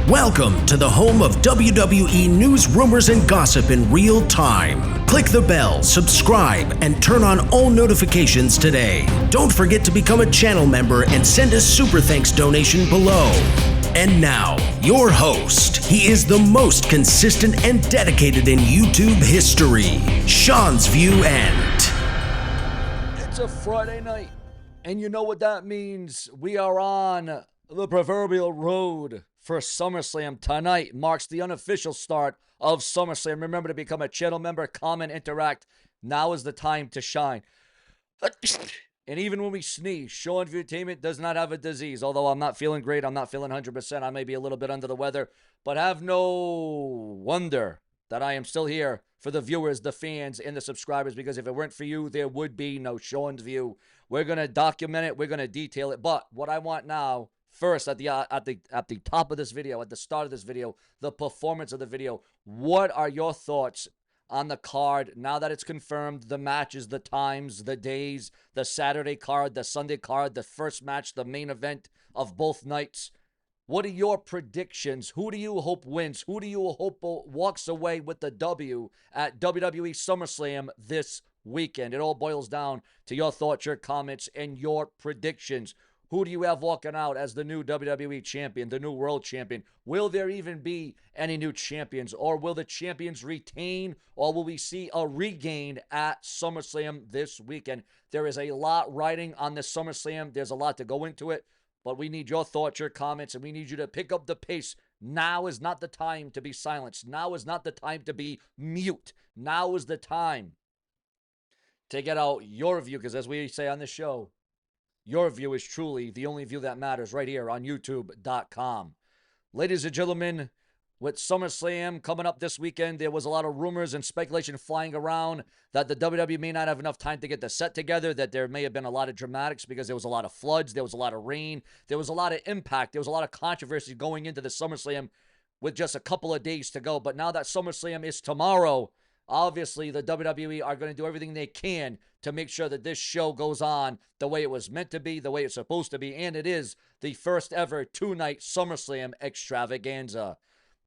Welcome to the home of WWE News Rumors and Gossip in real time. Click the bell, subscribe, and turn on all notifications today. Don't forget to become a channel member and send a super thanks donation below. And now, your host. He is the most consistent and dedicated in YouTube history, Seanzviewent. It's a Friday night, and you know what that means. We are on the proverbial road for SummerSlam. Tonight marks the unofficial start of SummerSlam. Remember to become a channel member, comment, interact. Now is the time to shine. And even when we sneeze, Seanzviewent does not have a disease. Although I'm not feeling great, I'm not feeling 100%. I may be a little bit under the weather, but have no wonder that I am still here for the viewers, the fans, and the subscribers, because if it weren't for you, there would be no Sean's View. We're going to document it. We're going to detail it. But what I want now, first, at the top of this video, at the start of this video, the performance of the video, what are your thoughts on the card now that it's confirmed, the matches, the times, the days, the Saturday card, the Sunday card, the first match, the main event of both nights? What are your predictions? Who do you hope wins? Who do you hope walks away with the W at WWE Summerslam this weekend? It all boils down to your thoughts, your comments, and your predictions. Who do you have walking out as the new WWE champion, the new world champion? Will there even be any new champions? Or will the champions retain? Or will we see a regain at SummerSlam this weekend? There is a lot riding on this SummerSlam. There's a lot to go into it. But we need your thoughts, your comments, and we need you to pick up the pace. Now is not the time to be silenced. Now is not the time to be mute. Now is the time to get out your view, because as we say on the show, your view is truly the only view that matters right here on YouTube.com. Ladies and gentlemen, with SummerSlam coming up this weekend, there was a lot of rumors and speculation flying around that the WWE may not have enough time to get the set together, that there may have been a lot of dramatics because there was a lot of floods, there was a lot of rain, there was a lot of impact, there was a lot of controversy going into the SummerSlam with just a couple of days to go. But now that SummerSlam is tomorrow, obviously the WWE are going to do everything they can to make sure that this show goes on the way it was meant to be, the way it's supposed to be, and it is the first ever two-night SummerSlam extravaganza.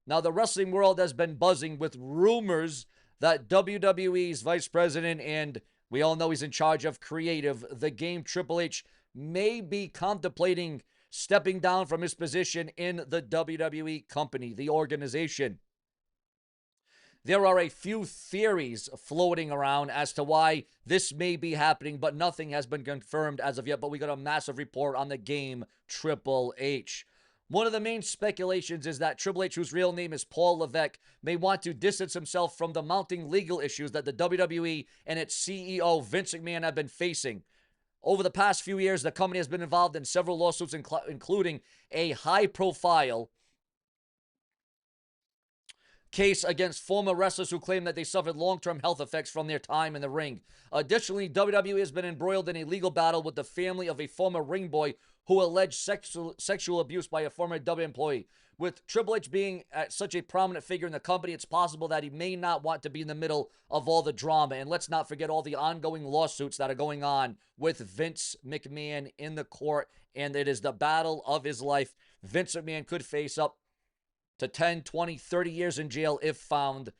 Now, the wrestling world has been buzzing with rumors that WWE's vice president, and we all know he's in charge of creative, the Game, Triple H, may be contemplating stepping down from his position in the WWE company, the organization. There are a few theories floating around as to why this may be happening, but nothing has been confirmed as of yet. But we got a massive report on the Game, Triple H. One of the main speculations is that Triple H, whose real name is Paul Levesque, may want to distance himself from the mounting legal issues that the WWE and its CEO, Vince McMahon, have been facing. Over the past few years, the company has been involved in several lawsuits, including a high-profile case against former wrestlers who claim that they suffered long-term health effects from their time in the ring. Additionally, WWE has been embroiled in a legal battle with the family of a former ring boy who alleged sexual abuse by a former WWE employee. With Triple H being such a prominent figure in the company, it's possible that he may not want to be in the middle of all the drama. And let's not forget all the ongoing lawsuits that are going on with Vince McMahon in the court, and it is the battle of his life. Vince McMahon could face up to 10, 20, 30 years in jail if found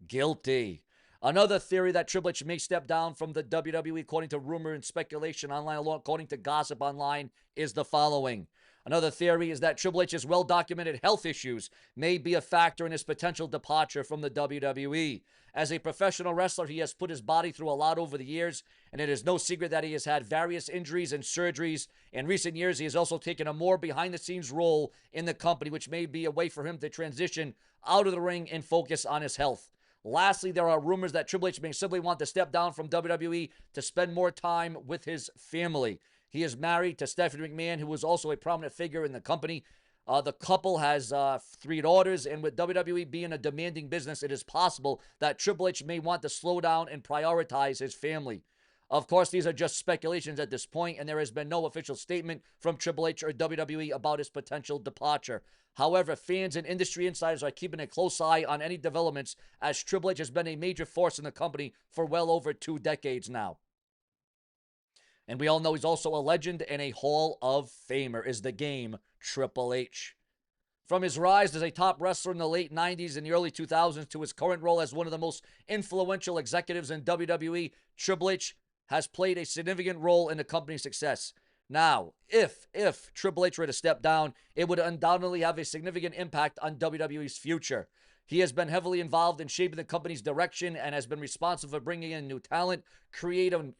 guilty. Another theory that Triple H may step down from the WWE, according to rumor and speculation online, according to gossip online, is the following. Another theory is that Triple H's well-documented health issues may be a factor in his potential departure from the WWE. As a professional wrestler, he has put his body through a lot over the years, and it is no secret that he has had various injuries and surgeries. In recent years, he has also taken a more behind-the-scenes role in the company, which may be a way for him to transition out of the ring and focus on his health. Lastly, there are rumors that Triple H may simply want to step down from WWE to spend more time with his family. He is married to Stephanie McMahon, who is also a prominent figure in the company. The couple has 3 daughters, and with WWE being a demanding business, it is possible that Triple H may want to slow down and prioritize his family. Of course, these are just speculations at this point, and there has been no official statement from Triple H or WWE about his potential departure. However, fans and industry insiders are keeping a close eye on any developments, as Triple H has been a major force in the company for well over 2 decades now. And we all know he's also a legend and a Hall of Famer, is the Game, Triple H. From his rise as a top wrestler in the late 90s and the early 2000s to his current role as one of the most influential executives in WWE, Triple H has played a significant role in the company's success. Now, if Triple H were to step down, it would undoubtedly have a significant impact on WWE's future. He has been heavily involved in shaping the company's direction and has been responsible for bringing in new talent, creating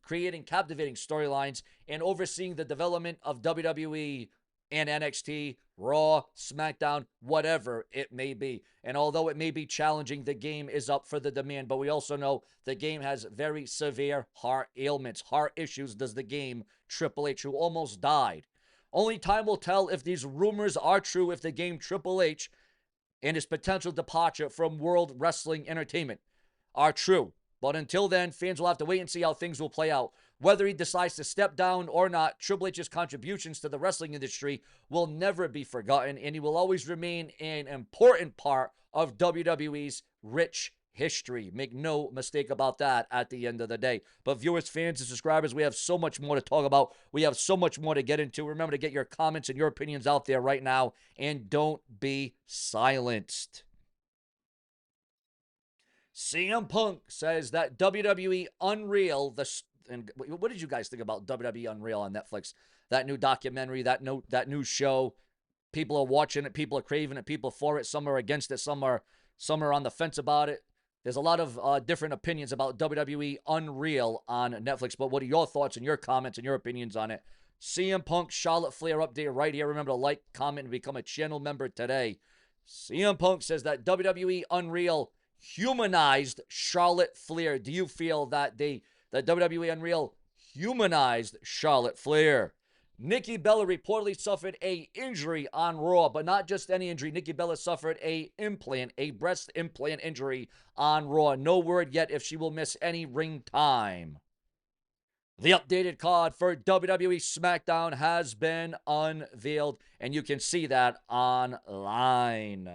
captivating storylines, and overseeing the development of WWE and NXT, Raw, SmackDown, whatever it may be. And although it may be challenging, the game is up for the demand. But we also know the game has very severe heart ailments, heart issues does the game Triple H, who almost died. Only time will tell if these rumors are true, if the game Triple H and his potential departure from World Wrestling Entertainment are true. But until then, fans will have to wait and see how things will play out. Whether he decides to step down or not, Triple H's contributions to the wrestling industry will never be forgotten, and he will always remain an important part of WWE's rich history. Make no mistake about that at the end of the day. But viewers, fans, and subscribers, we have so much more to talk about. We have so much more to get into. Remember to get your comments and your opinions out there right now, and don't be silenced. CM Punk says that WWE Unreal, and what did you guys think about WWE Unreal on Netflix? That new documentary, that new show. People are watching it, people are craving it, people for it. Some are against it, some are on the fence about it. There's a lot of different opinions about WWE Unreal on Netflix. But what are your thoughts and your comments and your opinions on it? CM Punk Charlotte Flair update right here. Remember to like, comment, and become a channel member today. CM Punk says that WWE Unreal humanized Charlotte Flair. Do you feel that WWE Unreal humanized Charlotte Flair? Nikki Bella reportedly suffered a injury on Raw, but not just any injury. Nikki Bella suffered a breast implant injury on Raw. No word yet if she will miss any ring time. The updated card for WWE SmackDown has been unveiled, and you can see that online.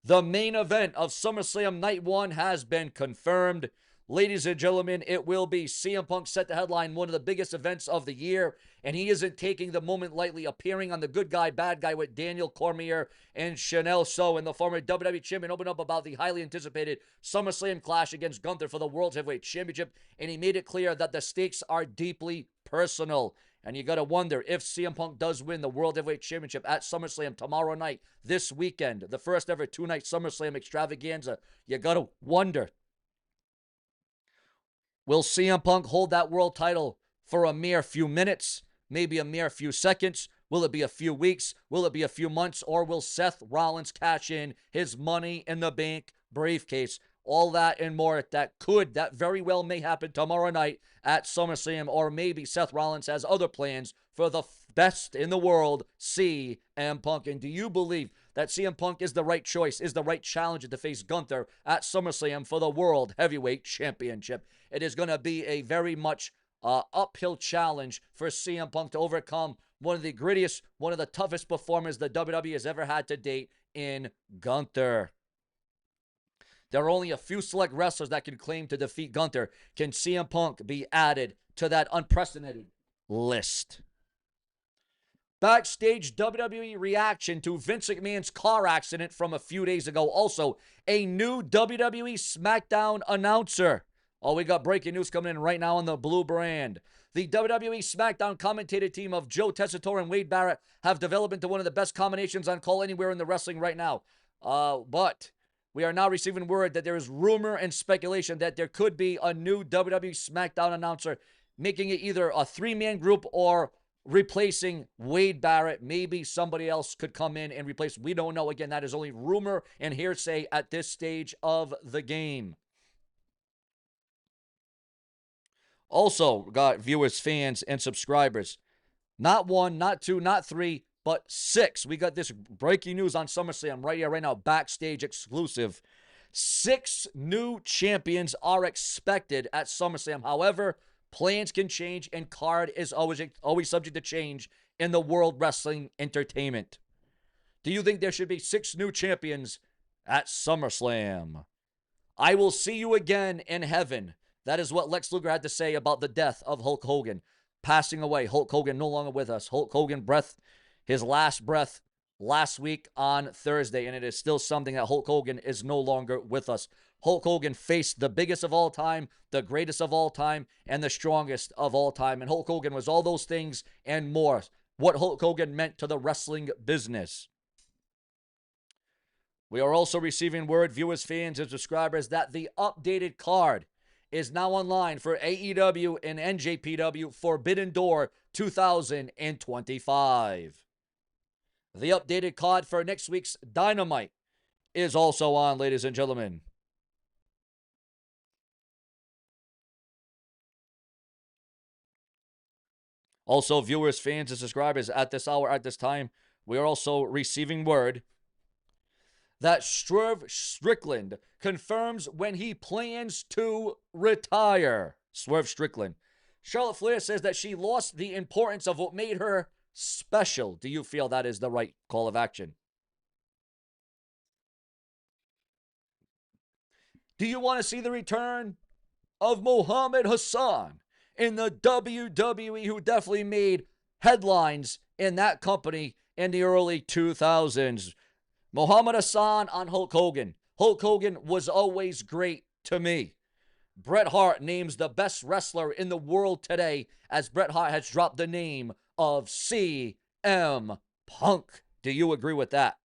The main event of SummerSlam Night 1 has been confirmed. Ladies and gentlemen, it will be CM Punk set to headline one of the biggest events of the year, and he isn't taking the moment lightly, appearing on the Good Guy, Bad Guy with Daniel Cormier and Chanel So, and the former WWE Champion opened up about the highly anticipated SummerSlam clash against Gunther for the World Heavyweight Championship, and he made it clear that the stakes are deeply personal. And you got to wonder if CM Punk does win the World Heavyweight Championship at SummerSlam tomorrow night, this weekend, the first ever two-night SummerSlam extravaganza. You got to wonder, will CM Punk hold that world title for a mere few minutes, maybe a mere few seconds? Will it be a few weeks? Will it be a few months? Or will Seth Rollins cash in his Money in the Bank briefcase? All that and more that very well may happen tomorrow night at SummerSlam, or maybe Seth Rollins has other plans for the best in the world, CM Punk. And do you believe that CM Punk is the right choice, is the right challenger to face Gunther at SummerSlam for the World Heavyweight Championship? It is going to be a very much uphill challenge for CM Punk to overcome one of the grittiest, one of the toughest performers the WWE has ever had to date in Gunther. There are only a few select wrestlers that can claim to defeat Gunther. Can CM Punk be added to that unprecedented list? Backstage WWE reaction to Vince McMahon's car accident from a few days ago. Also, a new WWE SmackDown announcer. Oh, we got breaking news coming in right now on the blue brand. The WWE SmackDown commentator team of Joe Tessitore and Wade Barrett have developed into one of the best combinations on call anywhere in the wrestling right now. But we are now receiving word that there is rumor and speculation that there could be a new WWE SmackDown announcer, making it either a three-man group or replacing Wade Barrett. Maybe somebody else could come in and replace. We don't know. Again, that is only rumor and hearsay at this stage of the game. Also, got viewers, fans, and subscribers. Not one, not two, not three, but 6. We got this breaking news on SummerSlam right here, right now, backstage exclusive. 6 new champions are expected at SummerSlam. However, plans can change, and card is always subject to change in the World Wrestling Entertainment. Do you think there should be 6 new champions at SummerSlam? I will see you again in heaven. That is what Lex Luger had to say about the death of Hulk Hogan. Passing away. Hulk Hogan no longer with us. Hulk Hogan his last breath last week on Thursday, and it is still something that Hulk Hogan is no longer with us. Hulk Hogan faced the biggest of all time, the greatest of all time, and the strongest of all time. And Hulk Hogan was all those things and more. What Hulk Hogan meant to the wrestling business. We are also receiving word, viewers, fans, and subscribers, that the updated card is now online for AEW and NJPW Forbidden Door 2025. The updated card for next week's Dynamite is also on, ladies and gentlemen. Also, viewers, fans, and subscribers, at this hour, at this time, we are also receiving word that Swerve Strickland confirms when he plans to retire. Swerve Strickland. Charlotte Flair says that she lost the importance of what made her special. Do you feel that is the right call of action? Do you want to see the return of Muhammad Hassan in the WWE, who definitely made headlines in that company in the early 2000s? Muhammad Hassan on Hulk Hogan. Hulk Hogan was always great to me. Bret Hart names the best wrestler in the world today as Bret Hart has dropped the name of CM Punk. Do you agree with that?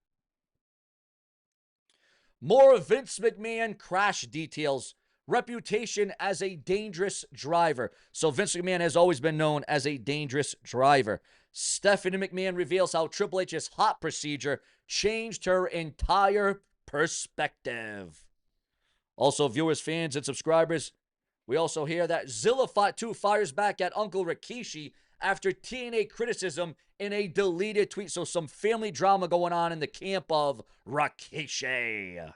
More Vince McMahon crash details. Reputation as a dangerous driver. So Vince McMahon has always been known as a dangerous driver. Stephanie McMahon reveals how Triple H's hot procedure changed her entire perspective. Also, viewers, fans, and subscribers, we also hear that Zilla 2 fires back at Uncle Rikishi after TNA criticism in a deleted tweet. So some family drama going on in the camp of Rikishi.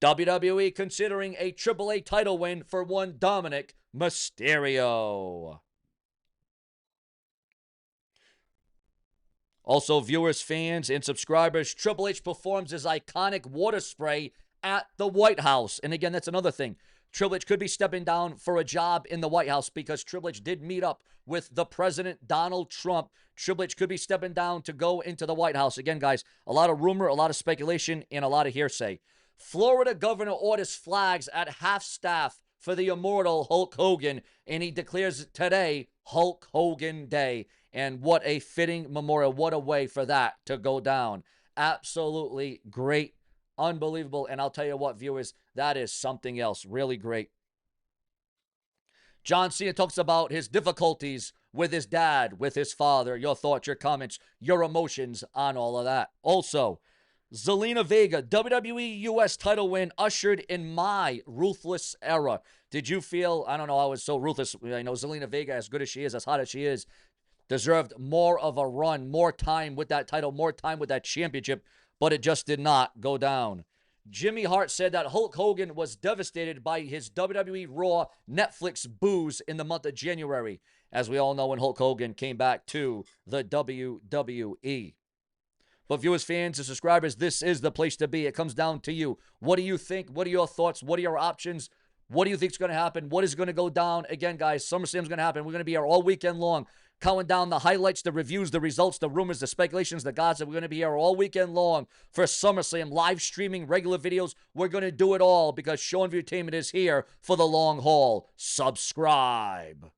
WWE considering a AAA title win for one Dominic Mysterio. Also, viewers, fans, and subscribers, Triple H performs his iconic water spray at the White House. And again, that's another thing. Triple H could be stepping down for a job in the White House because Triple H did meet up with the President Donald Trump. Triple H could be stepping down to go into the White House. Again, guys, a lot of rumor, a lot of speculation, and a lot of hearsay. Florida governor orders flags at half-staff for the immortal Hulk Hogan, and he declares today Hulk Hogan Day. And what a fitting memorial. What a way for that to go down. Absolutely great. Unbelievable. And I'll tell you what, viewers, that is something else. Really great. John Cena talks about his difficulties with his dad, with his father. Your thoughts, your comments, your emotions on all of that. Also, Zelina Vega, WWE US title win ushered in my ruthless era. Did you feel, I don't know, I was so ruthless. I know Zelina Vega, as good as she is, as hot as she is, deserved more of a run, more time with that title, more time with that championship, but it just did not go down. Jimmy Hart said that Hulk Hogan was devastated by his WWE Raw Netflix booze in the month of January, as we all know when Hulk Hogan came back to the WWE. But viewers, fans, and subscribers, this is the place to be. It comes down to you. What do you think? What are your thoughts? What are your options? What do you think is going to happen? What is going to go down? Again, guys, SummerSlam is going to happen. We're going to be here all weekend long, counting down the highlights, the reviews, the results, the rumors, the speculations, the gossip. We're going to be here all weekend long for SummerSlam, live streaming, regular videos. We're going to do it all because Seanzviewent is here for the long haul. Subscribe.